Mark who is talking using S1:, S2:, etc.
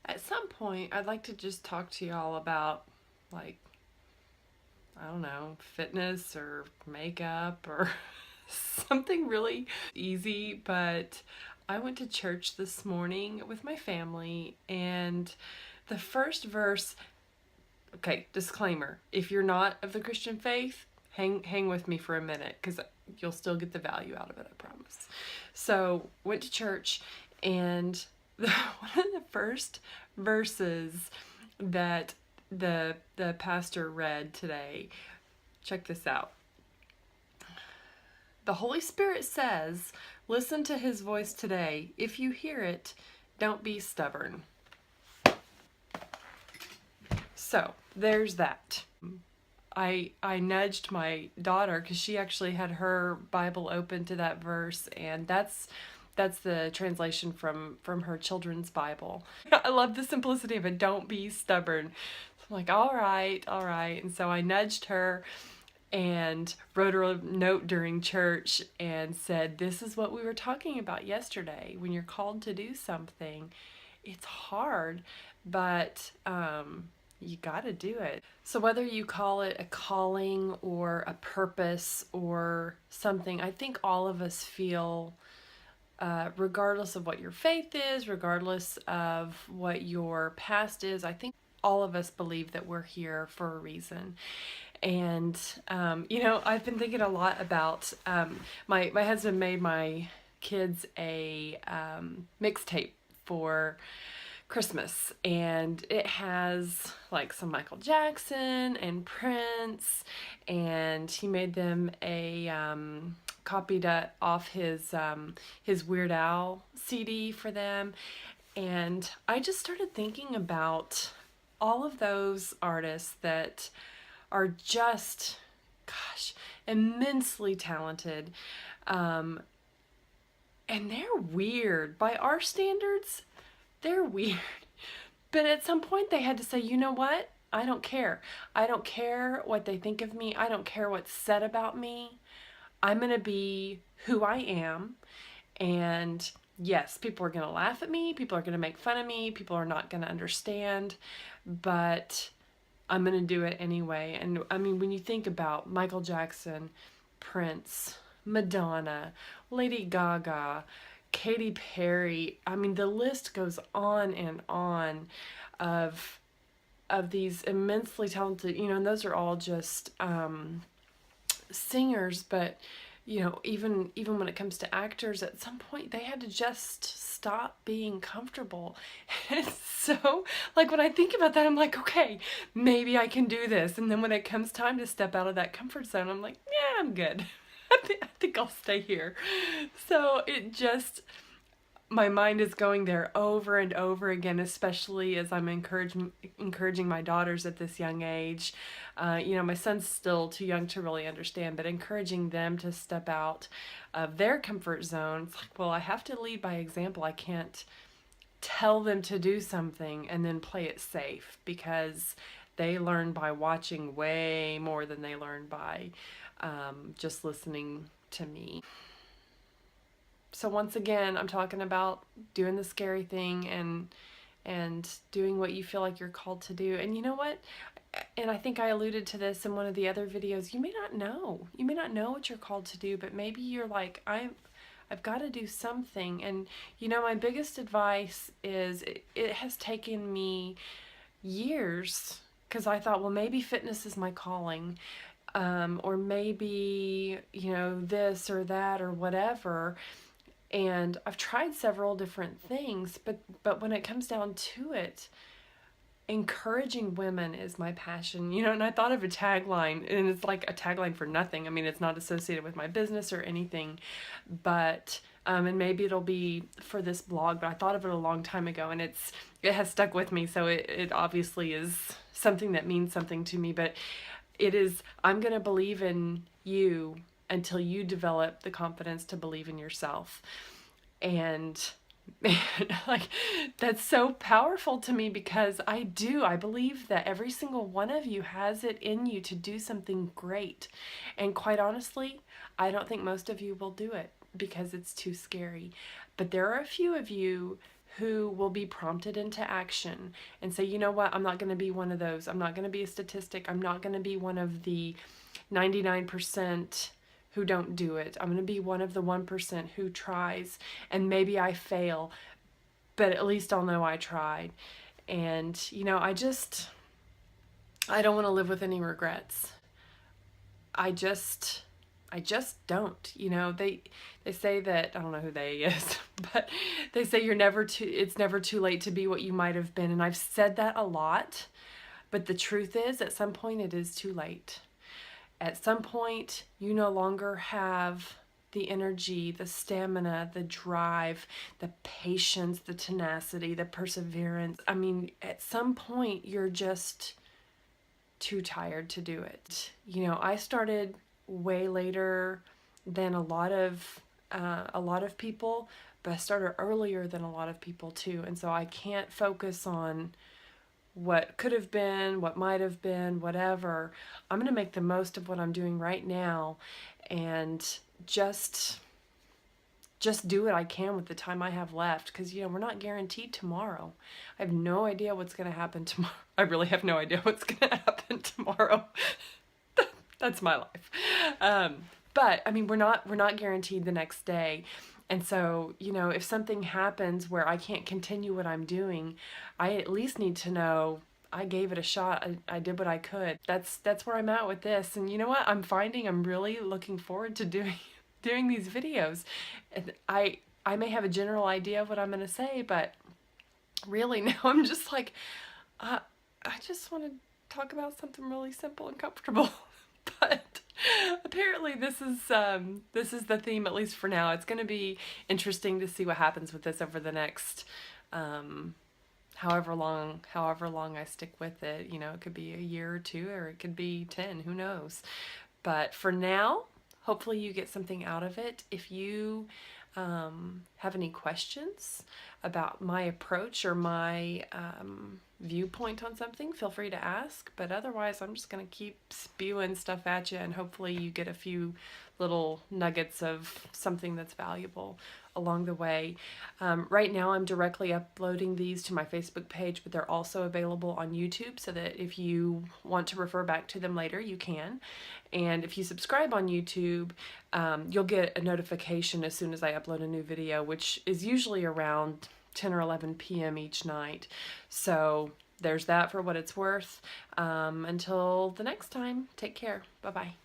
S1: At some point, I'd like to just talk to y'all about, like, I don't know, fitness or makeup or something really easy. But I went to church this morning with my family, and the first verse, okay, disclaimer, if you're not of the Christian faith, hang with me for a minute because you'll still get the value out of it, I promise. So, went to church, and one of the first verses that the pastor read today, check this out. The Holy Spirit says, listen to his voice today. If you hear it, don't be stubborn. So, there's that. I nudged my daughter because she actually had her Bible open to that verse, and that's the translation from her children's Bible. I love the simplicity of it. Don't be stubborn. So I'm like, all right, all right. And so I nudged her and wrote her a note during church and said, this is what we were talking about yesterday. When you're called to do something, it's hard, but you got to do it. So whether you call it a calling or a purpose or something, I think all of us feel, regardless of what your faith is, regardless of what your past is, I think all of us believe that we're here for a reason. And, I've been thinking a lot about, my husband made my kids a mixtape for Christmas, and it has like some Michael Jackson and Prince, and he made them a copied off his Weird Al CD for them. And I just started thinking about all of those artists that are just, gosh, immensely talented, and they're weird by our standards. They're weird. But at some point they had to say, you know what? I don't care. I don't care what they think of me. I don't care what's said about me. I'm going to be who I am. And yes, people are going to laugh at me. People are going to make fun of me. People are not going to understand. But I'm going to do it anyway. And I mean, when you think about Michael Jackson, Prince, Madonna, Lady Gaga, Katy Perry, I mean, the list goes on and on of these immensely talented, and those are all just singers. But even when it comes to actors, at some point they had to just stop being comfortable. And so, like, when I think about that, I'm like, okay, maybe I can do this. And then when it comes time to step out of that comfort zone, I'm like, yeah, I'm good. I think I'll stay here. So it just, my mind is going there over and over again, especially as I'm encouraging my daughters at this young age. My son's still too young to really understand, but encouraging them to step out of their comfort zone. It's like, well, I have to lead by example. I can't tell them to do something and then play it safe, because they learn by watching way more than they learn by just listening to me. So once again, I'm talking about doing the scary thing and doing what you feel like you're called to do. And you know what? And I think I alluded to this in one of the other videos. You may not know. You may not know what you're called to do, but maybe you're like, I've got to do something. And my biggest advice is it has taken me years, because I thought, well, maybe fitness is my calling. Or maybe, this or that or whatever. And I've tried several different things, but when it comes down to it, encouraging women is my passion. And I thought of a tagline, and it's like a tagline for nothing. I mean, it's not associated with my business or anything, but and maybe it'll be for this blog, but I thought of it a long time ago, and it has stuck with me. So it obviously is something that means something to me, but it is, I'm going to believe in you until you develop the confidence to believe in yourself. And man, like, that's so powerful to me, because I believe that every single one of you has it in you to do something great. And quite honestly, I don't think most of you will do it because it's too scary. But there are a few of you who will be prompted into action and say, you know what, I'm not going to be one of those. I'm not going to be a statistic. I'm not going to be one of the 99% who don't do it. I'm going to be one of the 1% who tries, and maybe I fail, but at least I'll know I tried. And, I don't want to live with any regrets. I just don't. They say that, I don't know who they is, but they say it's never too late to be what you might have been. And I've said that a lot, but the truth is at some point it is too late. At some point you no longer have the energy, the stamina, the drive, the patience, the tenacity, the perseverance. I mean, at some point you're just too tired to do it. I started way later than a lot of people, but I started earlier than a lot of people too. And so I can't focus on what could have been, what might have been, whatever. I'm going to make the most of what I'm doing right now and just do what I can with the time I have left, because we're not guaranteed tomorrow. I have no idea what's going to happen tomorrow. I really have no idea what's going to happen tomorrow. That's my life. But I mean, we're not guaranteed the next day. And so, if something happens where I can't continue what I'm doing, I at least need to know I gave it a shot. I did what I could. That's where I'm at with this. And you know what? I'm finding I'm really looking forward to doing these videos. And I may have a general idea of what I'm going to say, but really now I'm just like, I just want to talk about something really simple and comfortable. But apparently this is the theme, at least for now. It's going to be interesting to see what happens with this over the next however long I stick with it. It could be a year or two, or it could be 10, who knows. But for now, hopefully you get something out of it. If you have any questions about my approach or my viewpoint on something, feel free to ask. But otherwise, I'm just going to keep spewing stuff at you, and hopefully you get a few little nuggets of something that's valuable along the way. Right now I'm directly uploading these to my Facebook page, but they're also available on YouTube, so that if you want to refer back to them later, you can. And if you subscribe on YouTube, you'll get a notification as soon as I upload a new video, which is usually around 10 or 11 p.m. each night. So there's that for what it's worth. Until the next time, take care. Bye-bye.